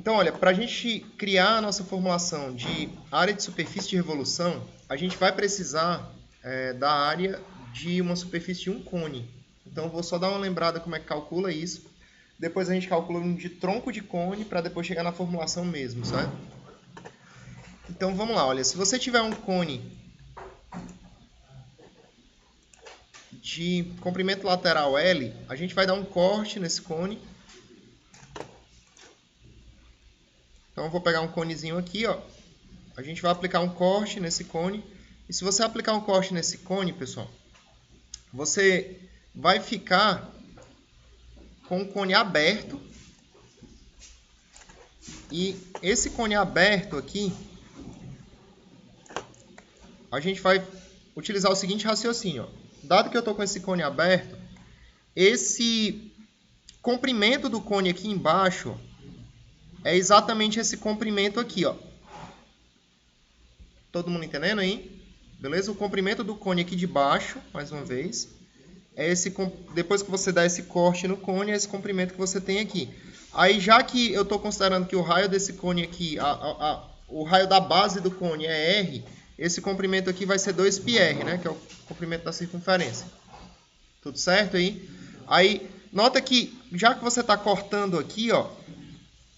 Então, olha, para a gente criar a nossa formulação de área de superfície de revolução, a gente vai precisar da área de uma superfície de um cone. Então, vou só dar uma lembrada como é que calcula isso. Depois a gente calcula um de tronco de cone para depois chegar na formulação mesmo, certo? Então, vamos lá. Olha, se você tiver um cone de comprimento lateral L, a gente vai dar um corte nesse cone. Então, eu vou pegar um conezinho aqui, ó. A gente vai aplicar um corte nesse cone. E se você aplicar um corte nesse cone, pessoal, você vai ficar com o cone aberto. E esse cone aberto aqui, a gente vai utilizar o seguinte raciocínio. Ó. Dado que eu estou com esse cone aberto, esse comprimento do cone aqui embaixo é exatamente esse comprimento aqui, ó. Todo mundo entendendo aí? Beleza? O comprimento do cone aqui de baixo, mais uma vez, é esse, depois que você dá esse corte no cone, é esse comprimento que você tem aqui. Aí, já que eu estou considerando que o raio desse cone aqui, o raio da base do cone é R, esse comprimento aqui vai ser 2πr, né? Que é o comprimento da circunferência. Tudo certo aí? Aí, nota que, já que você está cortando aqui, ó,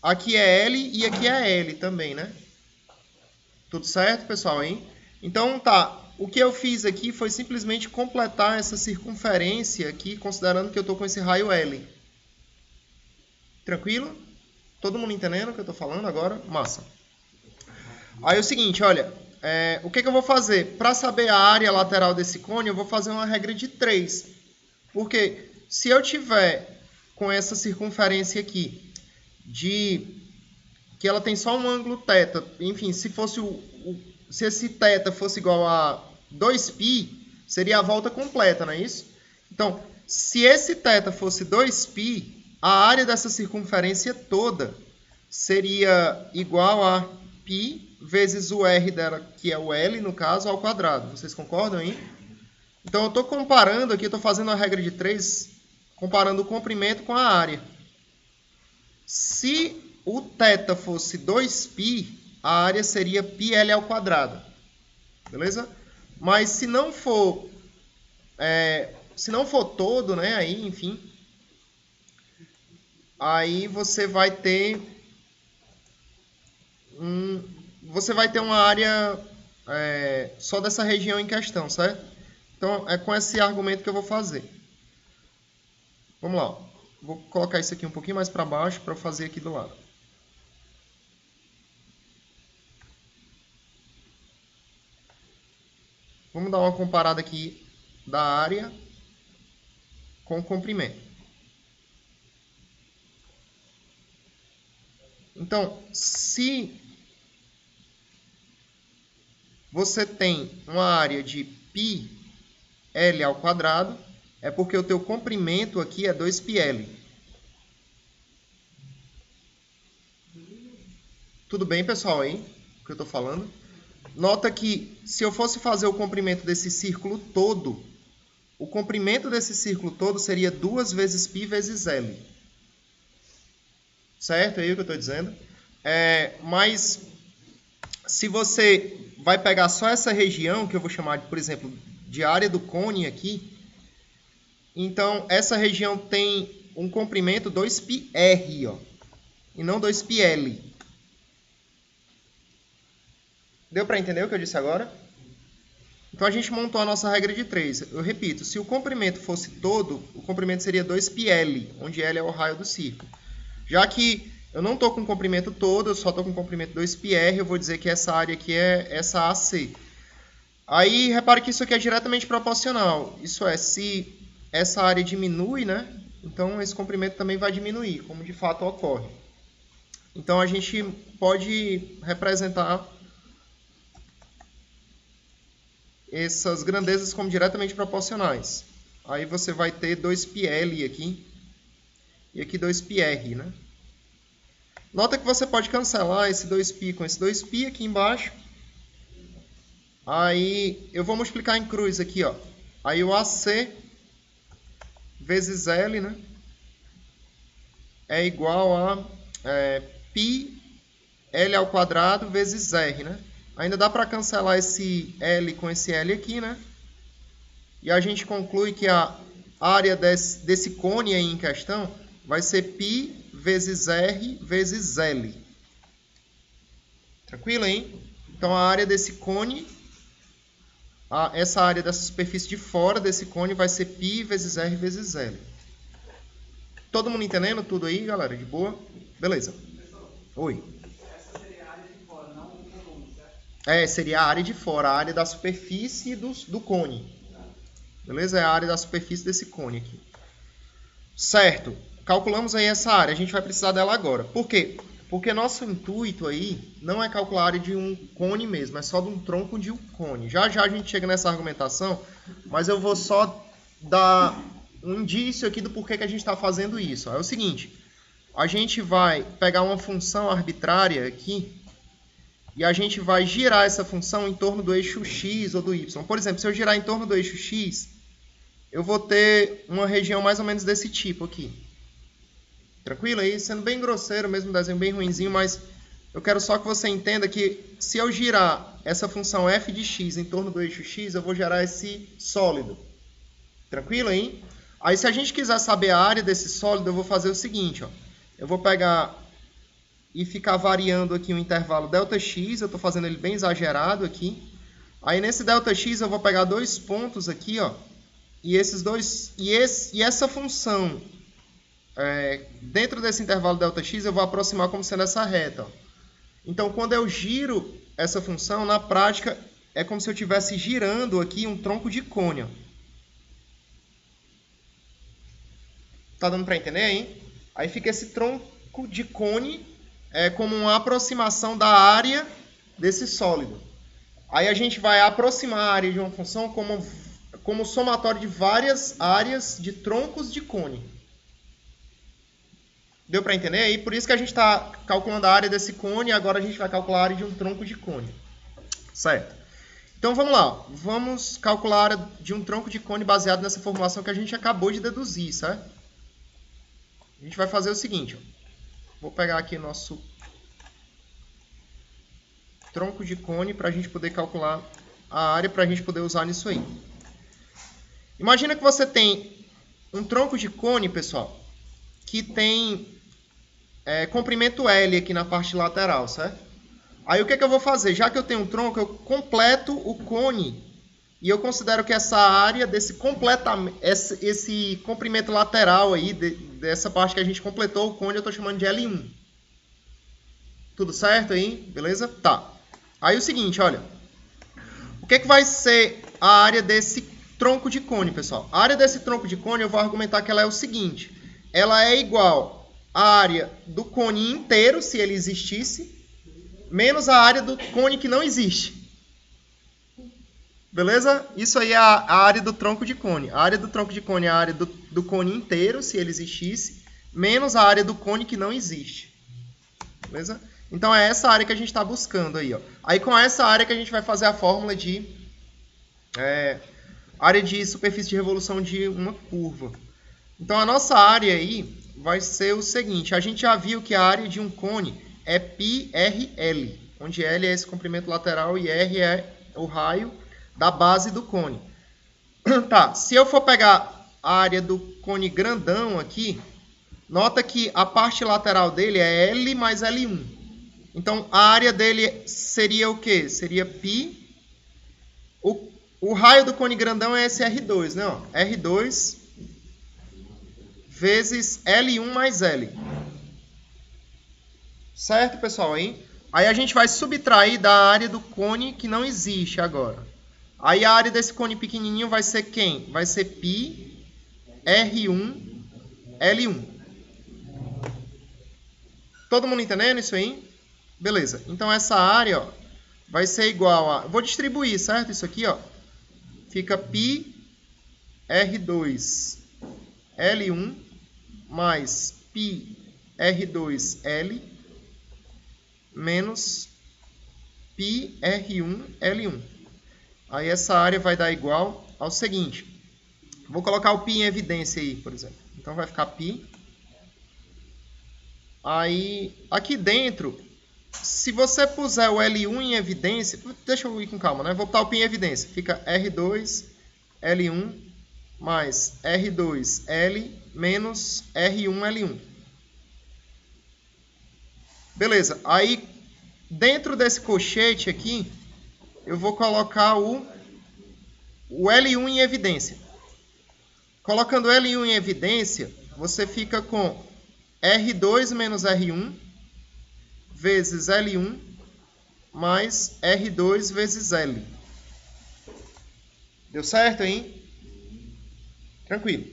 aqui é L e aqui é L também, né? Tudo certo, pessoal, aí? Então, tá. O que eu fiz aqui foi simplesmente completar essa circunferência aqui, considerando que eu estou com esse raio L. Tranquilo? Todo mundo entendendo o que eu estou falando agora? Massa. Aí é o seguinte, olha, o que eu vou fazer? Para saber a área lateral desse cone, eu vou fazer uma regra de 3. Porque se eu tiver com essa circunferência aqui, que ela tem só um ângulo θ, enfim, se esse θ fosse igual a 2π, seria a volta completa, não é isso? Então, se esse θ fosse 2π, a área dessa circunferência toda seria igual a π vezes o r dela, que é o L, no caso, ao quadrado. Vocês concordam aí? Então, eu estou comparando aqui, estou fazendo a regra de 3, comparando o comprimento com a área. Se o θ fosse 2π, a área seria πl ao quadrado. Beleza? Mas se não for todo, né, aí, enfim, aí você vai ter uma área só dessa região em questão, certo? Então, é com esse argumento que eu vou fazer. Vamos lá. Vou colocar isso aqui um pouquinho mais para baixo para eu fazer aqui do lado. Vamos dar uma comparada aqui da área com o comprimento. Então, se você tem uma área de πl ao quadrado, é porque o teu comprimento aqui é 2πl. Tudo bem, pessoal, aí? O que eu estou falando? Nota que, se eu fosse fazer o comprimento desse círculo todo, o comprimento desse círculo todo seria 2 vezes π vezes L. Certo? É aí o que eu estou dizendo. Mas, se você vai pegar só essa região, que eu vou chamar, por exemplo, de área do cone aqui, então, essa região tem um comprimento 2πr, ó, e não 2πl. Deu para entender o que eu disse agora? Então, a gente montou a nossa regra de 3. Eu repito, se o comprimento fosse todo, o comprimento seria 2πl, onde L é o raio do círculo. Já que eu não estou com o comprimento todo, eu só estou com o comprimento 2πr, eu vou dizer que essa área aqui é essa AC. Aí, repare que isso aqui é diretamente proporcional. Isso é, se essa área diminui, né? Então, esse comprimento também vai diminuir, como de fato ocorre. Então, a gente pode representar essas grandezas como diretamente proporcionais. Aí você vai ter 2πl aqui e aqui 2πr, né? Nota que você pode cancelar esse 2π com esse 2π aqui embaixo. Aí eu vou multiplicar em cruz aqui, ó. Aí o AC vezes L, né? É igual a π L ao quadrado vezes R, né? Ainda dá para cancelar esse L com esse L aqui, né? E a gente conclui que a área desse cone aí em questão vai ser π vezes R vezes L. Tranquilo, hein? Então, a área desse cone, essa área dessa superfície de fora desse cone vai ser π vezes R vezes L. Todo mundo entendendo tudo aí, galera? De boa? Beleza. Oi. Essa seria a área de fora, não o volume, certo? Seria a área de fora, a área da superfície do cone. Beleza? É a área da superfície desse cone aqui. Certo. Calculamos aí essa área. A gente vai precisar dela agora. Por quê? Porque nosso intuito aí não é calcular a área de um cone mesmo, é só de um tronco de um cone. Já já a gente chega nessa argumentação, mas eu vou só dar um indício aqui do porquê que a gente está fazendo isso. É o seguinte, a gente vai pegar uma função arbitrária aqui e a gente vai girar essa função em torno do eixo x ou do y. Por exemplo, se eu girar em torno do eixo x, eu vou ter uma região mais ou menos desse tipo aqui. Tranquilo aí? Sendo bem grosseiro, mesmo desenho bem ruinzinho, mas eu quero só que você entenda que se eu girar essa função f de x em torno do eixo x, eu vou gerar esse sólido. Tranquilo aí? Aí se a gente quiser saber a área desse sólido, eu vou fazer o seguinte, ó. Eu vou pegar e ficar variando aqui o intervalo ΔX, eu estou fazendo ele bem exagerado aqui. Aí nesse ΔX eu vou pegar dois pontos aqui, ó, e essa função dentro desse intervalo ΔX eu vou aproximar como sendo essa reta. Ó. Então quando eu giro essa função, na prática é como se eu estivesse girando aqui um tronco de cone. Ó. Tá dando para entender aí? Aí fica esse tronco de cone como uma aproximação da área desse sólido. Aí a gente vai aproximar a área de uma função como somatório de várias áreas de troncos de cone. Deu para entender aí? Por isso que a gente está calculando a área desse cone e agora a gente vai calcular a área de um tronco de cone. Certo? Então vamos lá. Vamos calcular a área de um tronco de cone baseado nessa formulação que a gente acabou de deduzir, certo? A gente vai fazer o seguinte. Ó. Vou pegar aqui nosso tronco de cone para a gente poder calcular a área para a gente poder usar nisso aí. Imagina que você tem um tronco de cone, pessoal, que tem comprimento L aqui na parte lateral, certo? Aí o que eu vou fazer? Já que eu tenho um tronco, eu completo o cone e eu considero que essa área desse esse comprimento lateral aí, dessa parte que a gente completou o cone, eu estou chamando de L1. Tudo certo aí? Beleza? Tá. Aí o seguinte, olha. O que vai ser a área desse tronco de cone, pessoal? A área desse tronco de cone, eu vou argumentar que ela é o seguinte. Ela é igual à área do cone inteiro, se ele existisse, menos a área do cone que não existe. Beleza? Isso aí é a área do tronco de cone. A área do tronco de cone é a área do cone inteiro, se ele existisse, menos a área do cone que não existe. Beleza? Então é essa área que a gente está buscando aí. Ó. Aí com essa área que a gente vai fazer a fórmula de área de superfície de revolução de uma curva. Então a nossa área aí vai ser o seguinte. A gente já viu que a área de um cone é πRL, onde L é esse comprimento lateral e R é o raio da base do cone. Tá, se eu for pegar a área do cone grandão aqui, nota que a parte lateral dele é L mais L1. Então, a área dele seria o quê? Seria π. O raio do cone grandão é esse R2, né? Ó, R2 vezes L1 mais L. Certo, pessoal? Aí a gente vai subtrair da área do cone que não existe agora. Aí a área desse cone pequenininho vai ser quem? Vai ser π R1 L1. Todo mundo entendendo isso aí? Beleza. Então essa área, ó, vai ser igual a... Vou distribuir, certo? Isso aqui, ó. Fica π R2 L1 mais π R2 L menos π R1 L1. Aí essa área vai dar igual ao seguinte. Vou colocar o π em evidência aí, por exemplo. Então vai ficar π. Aí, aqui dentro, se você puser o L1 em evidência... Deixa eu ir com calma, né? Vou botar o P em evidência. Fica R2, L1, mais R2L, menos R1L1. Beleza. Aí, dentro desse colchete aqui, eu vou colocar o L1 em evidência. Colocando L1 em evidência, você fica com R2 menos R1 vezes L1 mais R2 vezes L. Deu certo, hein? Tranquilo.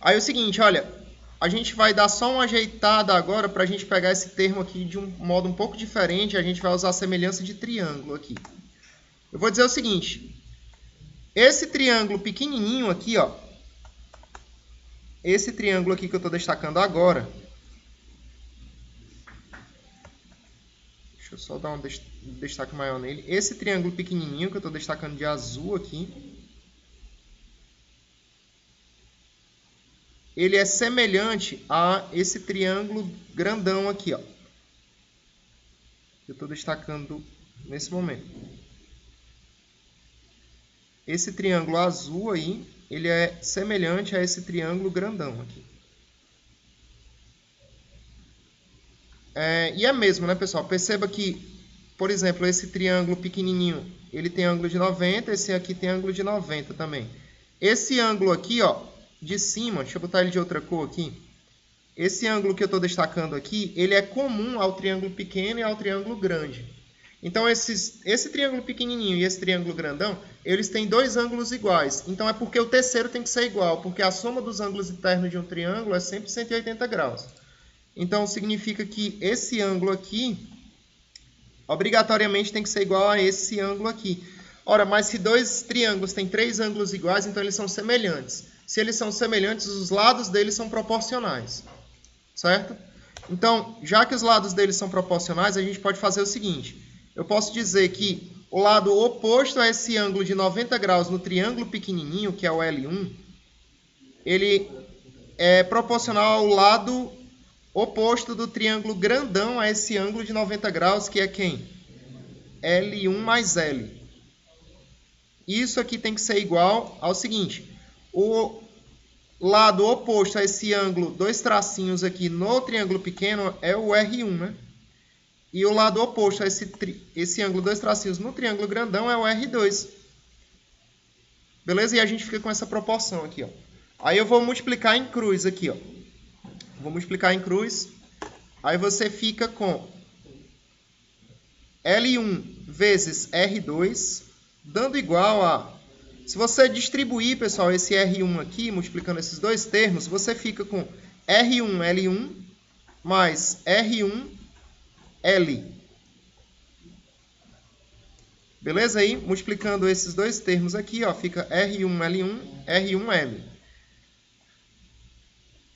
Aí é o seguinte, olha, a gente vai dar só uma ajeitada agora para a gente pegar esse termo aqui de um modo um pouco diferente. A gente vai usar a semelhança de triângulo aqui. Eu vou dizer o seguinte, esse triângulo pequenininho aqui, ó, esse triângulo aqui que eu estou destacando agora, deixa eu só dar um destaque maior nele. Esse triângulo pequenininho que eu estou destacando de azul aqui, ele é semelhante a esse triângulo grandão aqui, ó. Eu estou destacando nesse momento. Esse triângulo azul aí, ele é semelhante a esse triângulo grandão aqui. E é mesmo, né, pessoal? Perceba que, por exemplo, esse triângulo pequenininho, ele tem ângulo de 90, esse aqui tem ângulo de 90 também. Esse ângulo aqui, ó, de cima, deixa eu botar ele de outra cor aqui. Esse ângulo que eu estou destacando aqui, ele é comum ao triângulo pequeno e ao triângulo grande. Então, esse triângulo pequenininho e esse triângulo grandão, eles têm dois ângulos iguais. Então, é porque o terceiro tem que ser igual, porque a soma dos ângulos internos de um triângulo é sempre 180 graus. Então, significa que esse ângulo aqui, obrigatoriamente, tem que ser igual a esse ângulo aqui. Ora, mas se dois triângulos têm três ângulos iguais, então eles são semelhantes. Se eles são semelhantes, os lados deles são proporcionais. Certo? Então, já que os lados deles são proporcionais, a gente pode fazer o seguinte. Eu posso dizer que o lado oposto a esse ângulo de 90 graus no triângulo pequenininho, que é o L1, ele é proporcional ao lado oposto do triângulo grandão a esse ângulo de 90 graus, que é quem? L1 mais L. Isso aqui tem que ser igual ao seguinte. O lado oposto a esse ângulo, dois tracinhos aqui no triângulo pequeno, é o R1, né? E o lado oposto a esse ângulo, dois tracinhos no triângulo grandão, é o R2. Beleza? E a gente fica com essa proporção aqui, ó. Aí eu vou multiplicar em cruz aqui, ó. Vou multiplicar em cruz. Aí você fica com L1 vezes R2, dando igual a... Se você distribuir, pessoal, esse R1 aqui, multiplicando esses dois termos, você fica com R1L1 mais R1L. Beleza aí? Multiplicando esses dois termos aqui, ó, fica R1L1, R1L.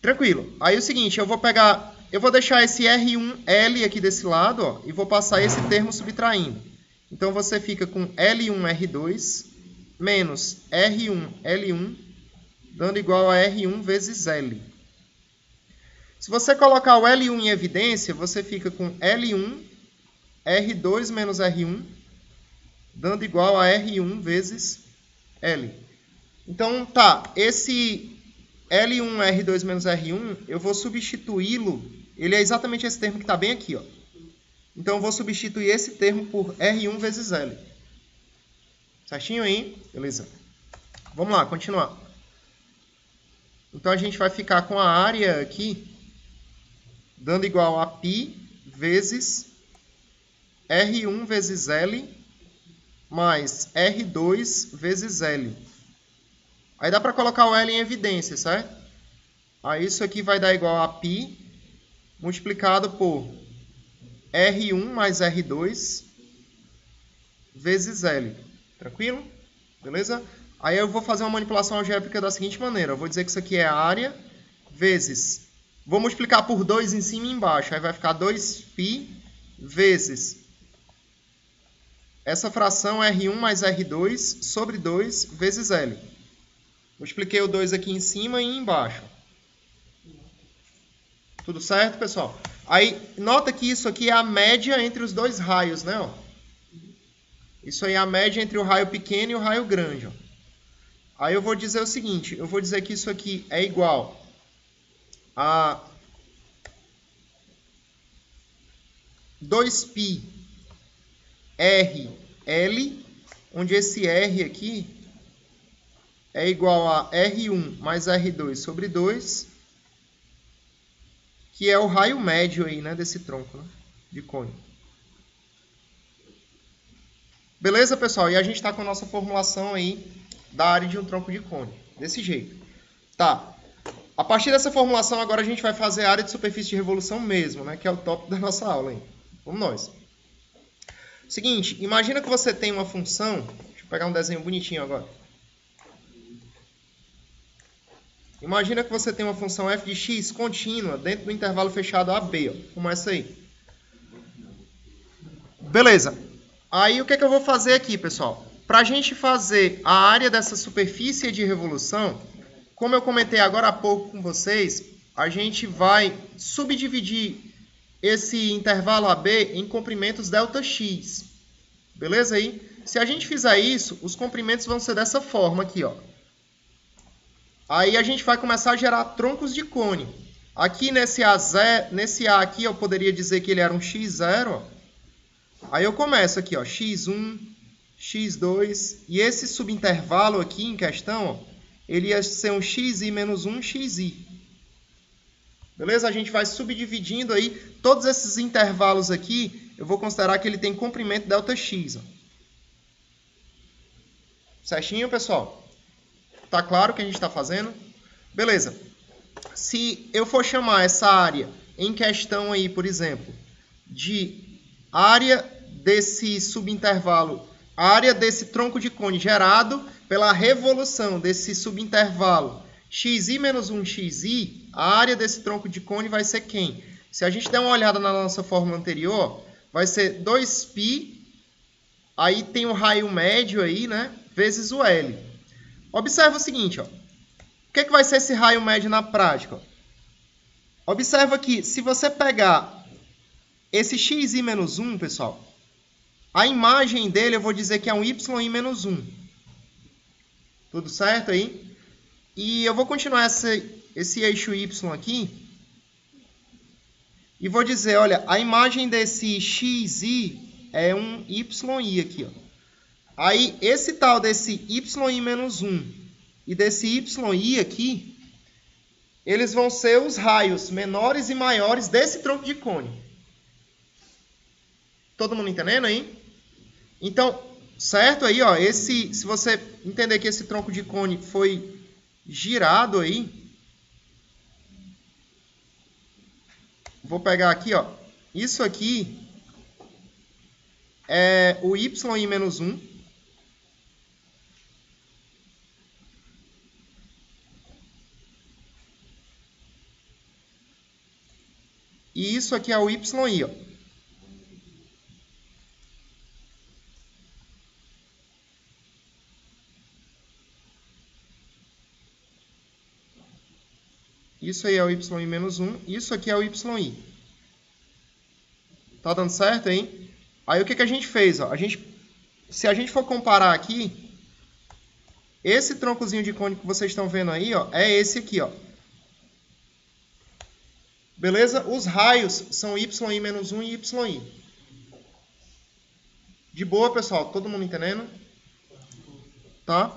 Tranquilo. Aí é o seguinte, eu vou deixar esse R1L aqui desse lado, ó, e vou passar esse termo subtraindo. Então você fica com L1R2 menos R1L1, dando igual a R1 vezes L. Se você colocar o L1 em evidência, você fica com L1, R2 menos R1, dando igual a R1 vezes L. Então, tá, esse L1, R2 menos R1, eu vou substituí-lo, ele é exatamente esse termo que está bem aqui, ó. Então, eu vou substituir esse termo por R1 vezes L. Certinho aí? Beleza. Vamos lá, continuar. Então, a gente vai ficar com a área aqui, dando igual a π vezes R1 vezes L mais R2 vezes L. Aí dá para colocar o L em evidência, certo? Aí isso aqui vai dar igual a π multiplicado por R1 mais R2 vezes L. Tranquilo? Beleza? Aí eu vou fazer uma manipulação algébrica da seguinte maneira. Eu vou dizer que isso aqui é área vezes... Vou multiplicar por 2 em cima e embaixo. Aí vai ficar 2π vezes... Essa fração R1 mais R2 sobre 2 vezes L. Multipliquei o 2 aqui em cima e embaixo. Tudo certo, pessoal? Aí, nota que isso aqui é a média entre os dois raios, né? Ó. Isso aí é a média entre o raio pequeno e o raio grande. Ó. Aí eu vou dizer o seguinte, eu vou dizer que isso aqui é igual a 2π RL, onde esse R aqui é igual a R1 mais R2 sobre 2, que é o raio médio aí, né, desse tronco, né, de cone. Beleza, pessoal? E a gente está com a nossa formulação aí da área de um tronco de cone. Desse jeito. Tá. A partir dessa formulação, agora a gente vai fazer a área de superfície de revolução mesmo, né, que é o tópico da nossa aula aí. Vamos nós. Seguinte, imagina que você tem uma função... Deixa eu pegar um desenho bonitinho agora. Imagina que você tem uma função f de x contínua dentro do intervalo fechado AB, ó, como essa aí. Beleza. Aí o que é que eu vou fazer aqui, pessoal? Para a gente fazer a área dessa superfície de revolução, como eu comentei agora há pouco com vocês, a gente vai subdividir esse intervalo AB em comprimentos ΔX. Beleza aí? Se a gente fizer isso, os comprimentos vão ser dessa forma aqui, ó. Aí a gente vai começar a gerar troncos de cone. Aqui nesse A aqui eu poderia dizer que ele era um x0, ó. Aí eu começo aqui, ó, x1, x2, e esse subintervalo aqui em questão, ó, ele ia ser um xi menos 1, xi. Beleza? A gente vai subdividindo aí, todos esses intervalos aqui, eu vou considerar que ele tem comprimento ΔX. Ó. Certinho, pessoal? Tá claro o que a gente está fazendo? Beleza. Se eu for chamar essa área em questão aí, por exemplo, de área desse subintervalo, área desse tronco de cone gerado pela revolução desse subintervalo xi menos 1 xi, a área desse tronco de cone vai ser quem? Se a gente der uma olhada na nossa fórmula anterior, vai ser 2π, aí tem o raio médio aí, né, vezes o L. Observa o seguinte, ó. O que vai ser esse raio médio na prática? Observa que se você pegar esse xi menos 1, pessoal, a imagem dele eu vou dizer que é um yi menos 1. Tudo certo aí? E eu vou continuar esse eixo y aqui. E vou dizer, olha, a imagem desse xi é um yi aqui, ó. Aí, esse tal desse yi menos 1 e desse yi aqui, eles vão ser os raios menores e maiores desse tronco de cone. Todo mundo entendendo aí? Então, certo aí, ó, se você entender que esse tronco de cone foi girado aí, vou pegar aqui, ó, isso aqui é o yi menos 1. E isso aqui é o yi, ó. Isso aí é o yi menos 1. Isso aqui é o yi. Tá dando certo, hein? Aí o que a gente fez? Ó? Se a gente for comparar aqui, esse troncozinho de cone que vocês estão vendo aí, ó, é esse aqui, ó. Beleza? Os raios são yi menos 1 e yi. De boa, pessoal? Todo mundo entendendo? Tá?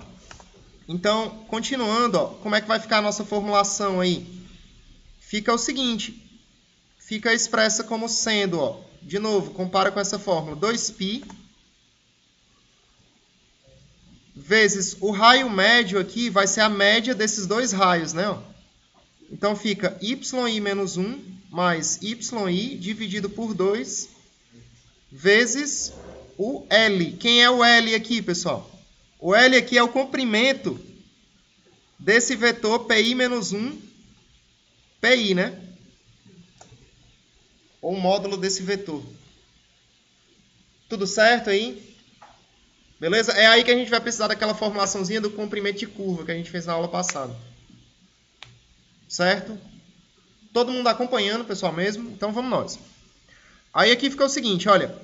Então, continuando, ó, como é que vai ficar a nossa formulação aí? Fica o seguinte, fica expressa como sendo, ó, de novo, compara com essa fórmula, 2π vezes o raio médio aqui vai ser a média desses dois raios, né? Ó. Então, fica yi menos 1 mais yi dividido por 2 vezes o L. Quem é o L aqui, pessoal? O L aqui é o comprimento desse vetor pi menos 1, pi, né? Ou o módulo desse vetor. Tudo certo aí? Beleza? É aí que a gente vai precisar daquela formulaçãozinha do comprimento de curva que a gente fez na aula passada. Certo? Todo mundo acompanhando, pessoal mesmo? Então vamos nós. Aí aqui ficou o seguinte, olha.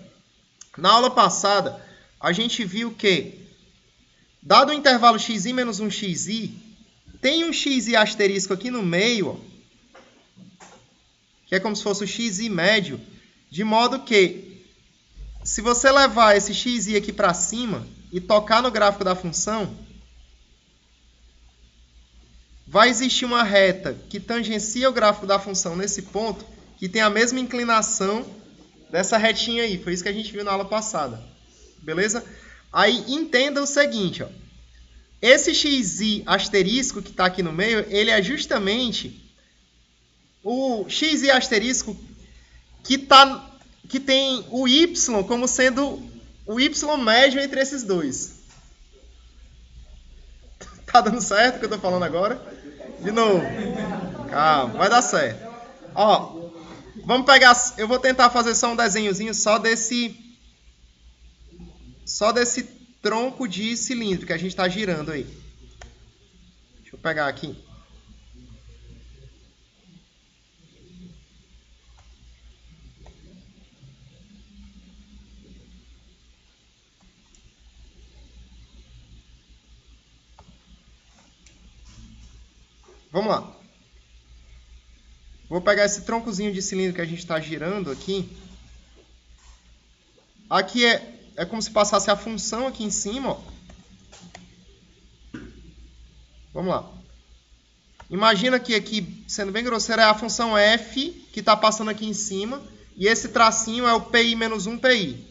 Na aula passada, a gente viu que, dado o intervalo xi menos 1xi, tem um xi asterisco aqui no meio, ó, que é como se fosse o xi médio, de modo que, se você levar esse xi aqui para cima e tocar no gráfico da função, vai existir uma reta que tangencia o gráfico da função nesse ponto, que tem a mesma inclinação dessa retinha aí. Foi isso que a gente viu na aula passada. Beleza? Aí entenda o seguinte, ó. Esse xi asterisco que está aqui no meio, ele é justamente o xi asterisco que tem o y como sendo o y médio entre esses dois. Tá dando certo o que eu tô falando agora? De novo. Calma, vai dar certo. Ó, vamos pegar... Eu vou tentar fazer só um desenhozinho só desse tronco de cilindro que a gente está girando aí. Deixa eu pegar aqui. Vamos lá. Vou pegar esse troncozinho de cilindro que a gente está girando aqui. Aqui é como se passasse a função aqui em cima, ó. Vamos lá. Imagina que aqui, sendo bem grosseiro, é a função f que está passando aqui em cima. E esse tracinho é o pi menos 1 pi.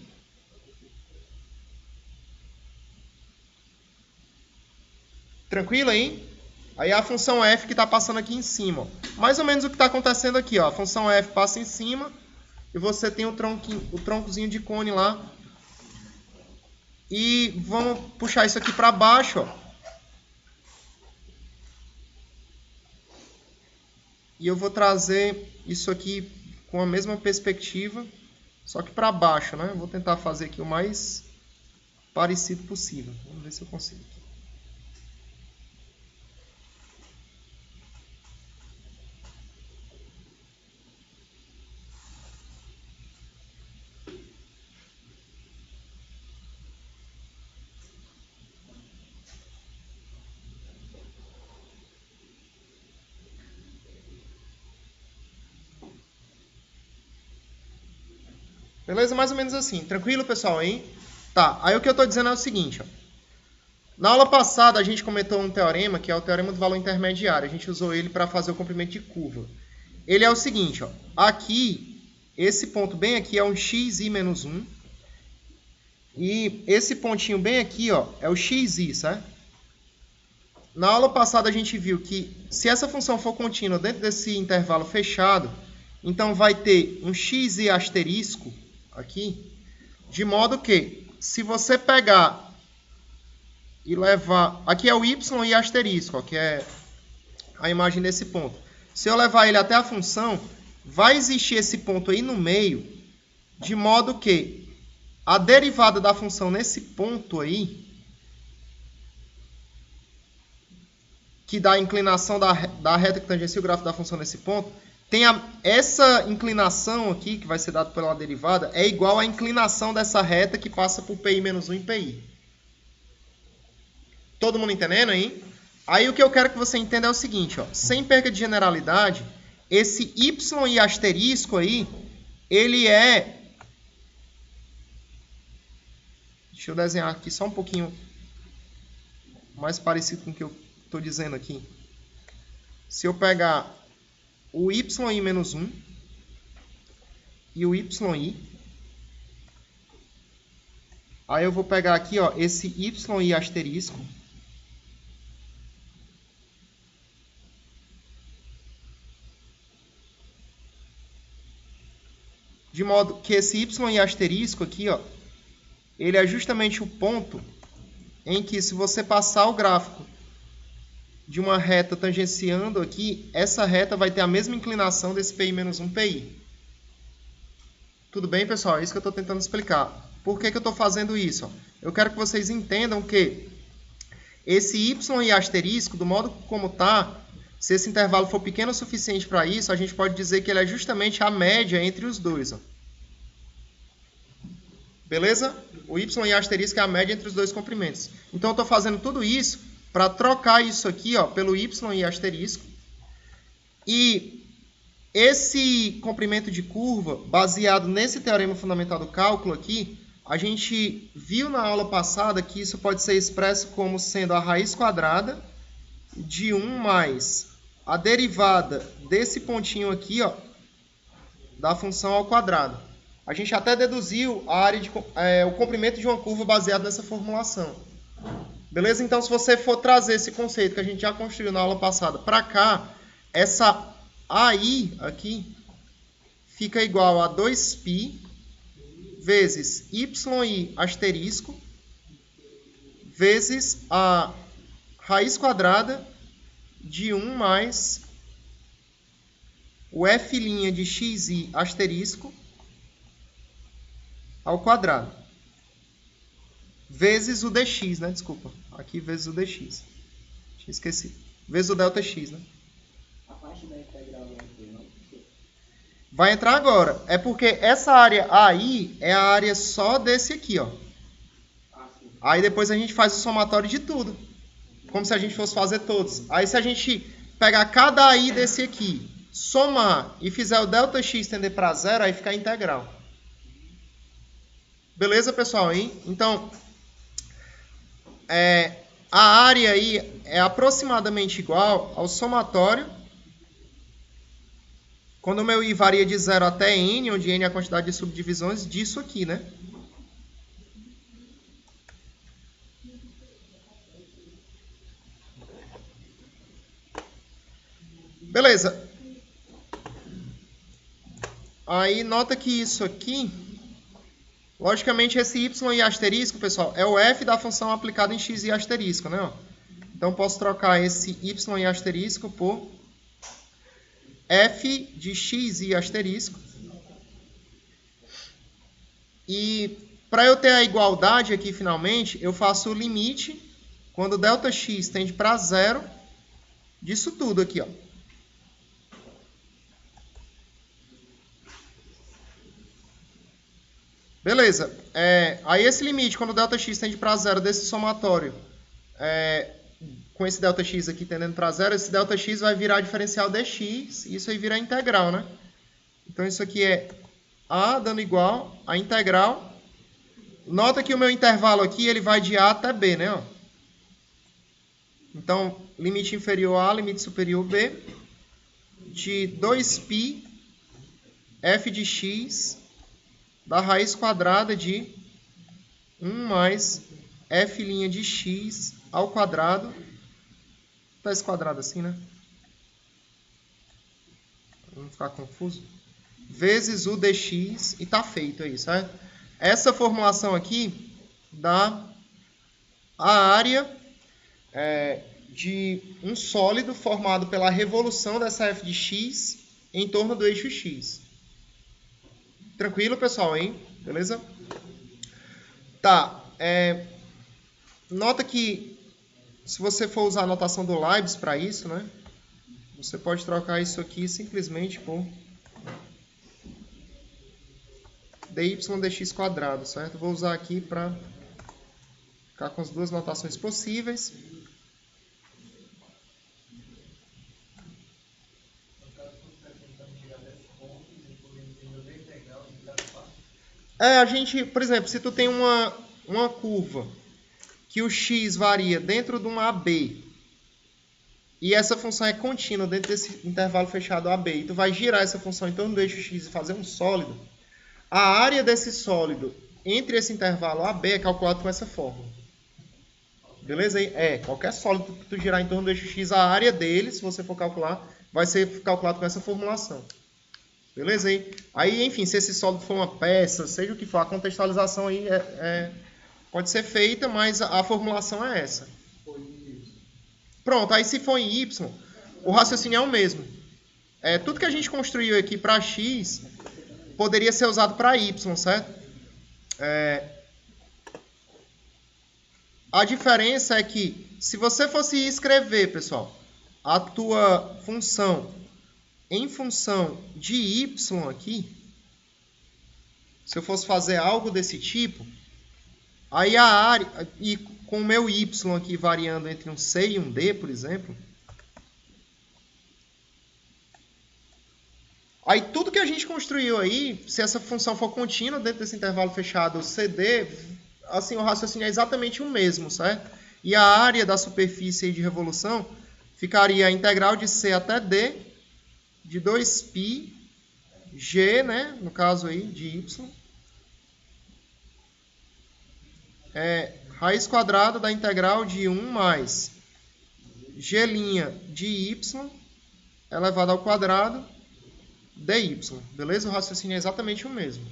Tranquilo aí? Aí é a função f que está passando aqui em cima. Ó. Mais ou menos o que está acontecendo aqui. Ó. A função f passa em cima e você tem o troncozinho de cone lá. E vamos puxar isso aqui para baixo. Ó. E eu vou trazer isso aqui com a mesma perspectiva, só que para baixo, né? Vou tentar fazer aqui o mais parecido possível. Vamos ver se eu consigo. Beleza? Mais ou menos assim. Tranquilo, pessoal, hein? Tá, aí o que eu estou dizendo é o seguinte, ó. Na aula passada, a gente comentou um teorema, que é o teorema do valor intermediário. A gente usou ele para fazer o comprimento de curva. Ele é o seguinte, ó. Aqui, esse ponto bem aqui é um xi menos 1. E esse pontinho bem aqui, ó, é o xi, certo? Na aula passada, a gente viu que se essa função for contínua dentro desse intervalo fechado, então vai ter um xi asterisco aqui, de modo que, se você pegar e levar... Aqui é o y e asterisco, ó, que é a imagem desse ponto. Se eu levar ele até a função, vai existir esse ponto aí no meio, de modo que a derivada da função nesse ponto aí, que dá a inclinação da reta que tangencia o gráfico da função nesse ponto, tem essa inclinação aqui, que vai ser dada pela derivada, é igual à inclinação dessa reta que passa por pi menos 1 em pi. Todo mundo entendendo aí? Aí o que eu quero que você entenda é o seguinte, ó, sem perca de generalidade, esse y e asterisco aí, ele é... Deixa eu desenhar aqui só um pouquinho mais parecido com o que eu estou dizendo aqui. Se eu pegar o yi menos 1 e o yi, aí eu vou pegar aqui, ó, esse yi asterisco, de modo que esse y asterisco aqui, ó, ele é justamente o ponto em que, se você passar o gráfico de uma reta tangenciando aqui, essa reta vai ter a mesma inclinação desse pi menos 1 pi. Tudo bem, pessoal? É isso que eu estou tentando explicar. Por que eu estou fazendo isso? Eu quero que vocês entendam que esse y e asterisco, do modo como está, Se esse intervalo for pequeno o suficiente para isso, a gente pode dizer que ele é justamente a média entre os dois. Ó. Beleza? O y e asterisco é a média entre os dois comprimentos. Então, eu estou fazendo tudo isso para trocar isso aqui ó, pelo y e asterisco. E esse comprimento de curva, baseado nesse teorema fundamental do cálculo aqui, a gente viu na aula passada que isso pode ser expresso como sendo a raiz quadrada de 1 mais a derivada desse pontinho aqui, ó, da função ao quadrado. A gente até deduziu a área o comprimento de uma curva baseado nessa formulação. Beleza? Então, se você for trazer esse conceito que a gente já construiu na aula passada para cá, essa AI aqui fica igual a 2π vezes y asterisco vezes a raiz quadrada de 1 mais o f' de xi asterisco ao quadrado. Vezes o dx, né? Desculpa. Aqui vezes o dx. Tinha esquecido. Vezes o delta x, né? A parte da integral não. Vai entrar agora. É porque essa área aí é a área só desse aqui, ó. Aí depois a gente faz o somatório de tudo. Como se a gente fosse fazer todos. Aí se a gente pegar cada AI desse aqui, somar e fizer o delta x tender para zero, aí fica a integral. Beleza, pessoal? Hein? Então, a área aí é aproximadamente igual ao somatório, quando o meu i varia de 0 até n, onde n é a quantidade de subdivisões disso aqui, né? Beleza. Aí, nota que isso aqui, logicamente, esse y e asterisco, pessoal, é o f da função aplicada em x e asterisco, né? Então, posso trocar esse y e asterisco por f de x e asterisco. E, para eu ter a igualdade aqui, finalmente, eu faço o limite, quando o delta x tende para zero, disso tudo aqui, ó. Beleza. Aí esse limite, quando o Δx tende para zero desse somatório, com esse Δx aqui tendendo para zero, esse Δx vai virar diferencial dx, e isso aí vira integral, né? Então isso aqui é a dando igual a integral. Nota que o meu intervalo aqui, ele vai de a até b, né? Ó. Então, limite inferior a, limite superior b, de 2π f de x da raiz quadrada de 1 mais f' de x ao quadrado. Tá esse quadrado assim, né? Pra não ficar confuso. Vezes o dx, e tá feito aí, certo? Essa formulação aqui dá a área de um sólido formado pela revolução dessa f de x em torno do eixo x. Tranquilo, pessoal, hein? Beleza? Tá. Nota que, se você for usar a notação do Leibniz para isso, né? Você pode trocar isso aqui simplesmente por dy dx quadrado, certo? Vou usar aqui para ficar com as duas notações possíveis. A gente, por exemplo, se tu tem uma curva que o x varia dentro de um AB e essa função é contínua dentro desse intervalo fechado AB, e tu vai girar essa função em torno do eixo x e fazer um sólido, a área desse sólido entre esse intervalo AB é calculado com essa fórmula. Beleza? Qualquer sólido que tu girar em torno do eixo x, a área dele, se você for calcular, vai ser calculado com essa formulação. Beleza? Aí, enfim, se esse sólido for uma peça, seja o que for, a contextualização aí pode ser feita, mas a formulação é essa. Pronto, aí se for em y, o raciocínio é o mesmo. Tudo que a gente construiu aqui para x poderia ser usado para y, certo? A diferença é que, se você fosse escrever, pessoal, a tua função em função de y aqui, se eu fosse fazer algo desse tipo, aí a área, e com o meu y aqui variando entre um C e um D, por exemplo, aí tudo que a gente construiu aí, se essa função for contínua dentro desse intervalo fechado CD, assim, o raciocínio é exatamente o mesmo, certo? E a área da superfície aí de revolução ficaria a integral de C até D, de 2π g, né, no caso aí, de y, raiz quadrada da integral de 1 mais g' de y elevado ao quadrado dy, beleza? O raciocínio é exatamente o mesmo.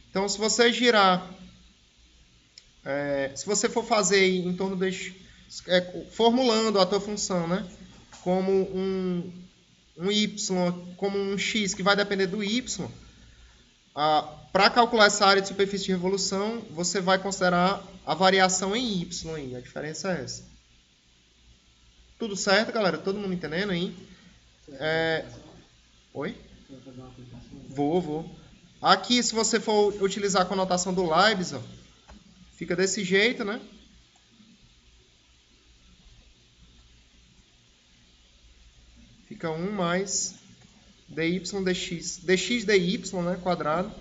Então, se você girar, se você for fazer em torno de, formulando a tua função, né, como um y, como um x que vai depender do y, para calcular essa área de superfície de revolução, você vai considerar a variação em y aí. A diferença é essa. Tudo certo, galera? Todo mundo entendendo aí? Oi? Vou. Aqui, se você for utilizar a conotação do Leibniz, ó, fica desse jeito, né? Fica 1 mais dy dx, dx dy, né, quadrado,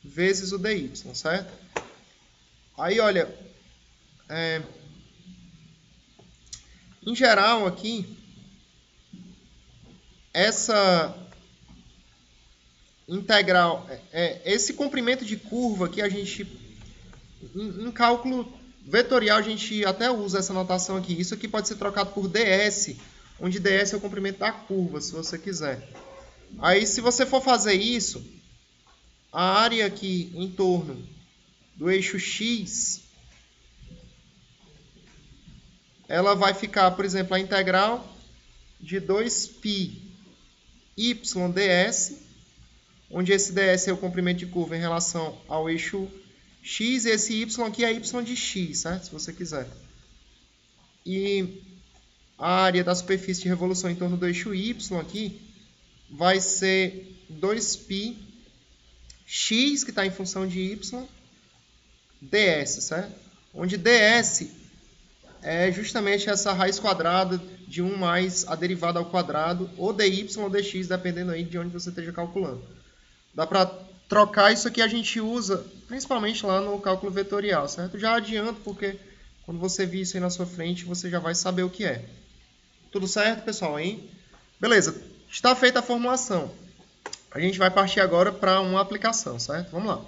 vezes o dy, certo? Aí, olha, em geral aqui, essa integral, esse comprimento de curva que a gente, em cálculo vetorial, a gente até usa essa notação aqui. Isso aqui pode ser trocado por ds, onde ds é o comprimento da curva, se você quiser. Aí, se você for fazer isso, a área aqui em torno do eixo x, ela vai ficar, por exemplo, a integral de 2π y ds, onde esse ds é o comprimento de curva em relação ao eixo x, e esse y aqui é y de x, certo? Se você quiser. E a área da superfície de revolução em torno do eixo y aqui vai ser 2π x, que está em função de y, ds, certo? Onde ds é justamente essa raiz quadrada de 1 mais a derivada ao quadrado, ou dy ou dx, dependendo aí de onde você esteja calculando. Dá para trocar isso aqui, a gente usa principalmente lá no cálculo vetorial, certo? Já adianto, porque quando você vir isso aí na sua frente, você já vai saber o que é. Tudo certo, pessoal? Aí? Beleza, está feita a formulação. A gente vai partir agora para uma aplicação, certo? Vamos lá.